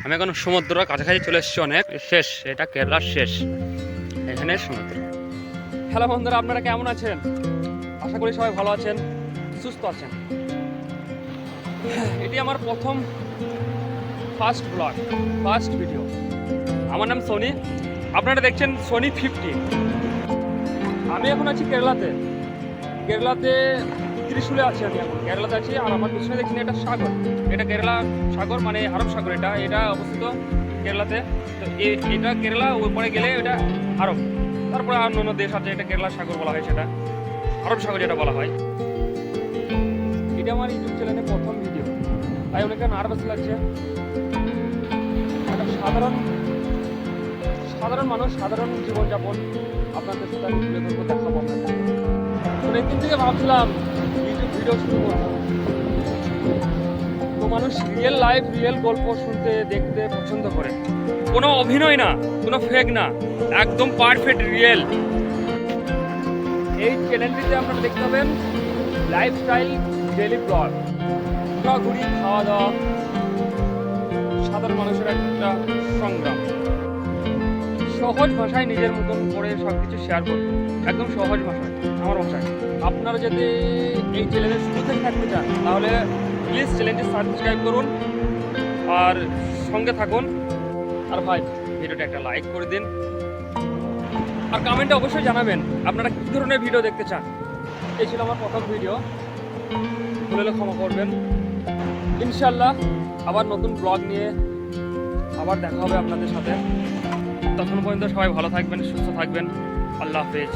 আমি এখন সমুদ্রের কাছাকাছি চলে এসেছি, অনেক শেষ, এটা কেরালার শেষ, এখানে সমুদ্র। হ্যালো বন্ধুরা, আপনারা কেমন আছেন? আশা করি সবাই ভালো আছেন, সুস্থ আছেন। এটি আমার প্রথম ফার্স্ট ব্লগ, ফার্স্ট ভিডিও। আমার নাম সোনি, আপনারা দেখছেন সোনি 50। আমি এখন আছি কেরালাতে। ত্রিশুলে আছি, আমি এখন কেরালাতে আছি। আর আমার পিছনে দেখছেন এটা সাগর, এটা কেরালা সাগর, মানে আরব সাগর। এটা অবস্থিত কেরালাতে। তো এটা কেরালা, ওপরে গেলে এটা আরব, তারপরে আর অন্য দেশ আছে, এটা কেরালা সাগর বলা হয়, সেটা আরব সাগর যেটা বলা হয়। এটা আমার ইউটিউব চ্যানেলে প্রথম ভিডিও, তাই অনেকটা নার্ভাস লাগছে। একটা সাধারণ মানুষ, সাধারণ জীবনযাপন আপনাদের সাথে আমি তুলে ধরবো, দেখাবো আপনাদের। অনেকদিন থেকে ভাবছিলাম ইউটিউব ভিডিও শুরু করবো। তো মানুষ রিয়েল লাইফ, রিয়েল গল্প শুনতে দেখতে পছন্দ করে। কোনো অভিনয় না, কোনো ফেক না, একদম পারফেক্ট রিয়েল। এই চ্যানেলটিতে আপনারা দেখতে পাবেন লাইফস্টাইল, ডেলি ব্লগ, ঘোরাঘুরি, খাওয়া দাওয়া, সাধারণ মানুষের একটা সংগ্রাম। সহজ ভাষায় নিজের মতন করে সব কিছু শেয়ার করবো, একদম সহজ ভাষায়, আমার ভাষায়। আপনারা যদি এই চ্যানেলের শুরু থেকে থাকতে চান, তাহলে প্লিজ চ্যানেলটি সাবস্ক্রাইব করুন আর সঙ্গে থাকুন। আর ভাই, ভিডিওটা একটা লাইক করে দিন, আর কমেন্টে অবশ্যই জানাবেন আপনারা কী ধরনের ভিডিও দেখতে চান। এই ছিল আমার প্রথম ভিডিও, ভুলে ক্ষমা করবেন। ইনশাল্লাহ আবার নতুন ব্লগ নিয়ে আবার দেখা হবে আপনাদের সাথে। তখন পর্যন্ত সবাই ভালো থাকবেন, সুস্থ থাকবেন। আল্লাহ হাফেজ।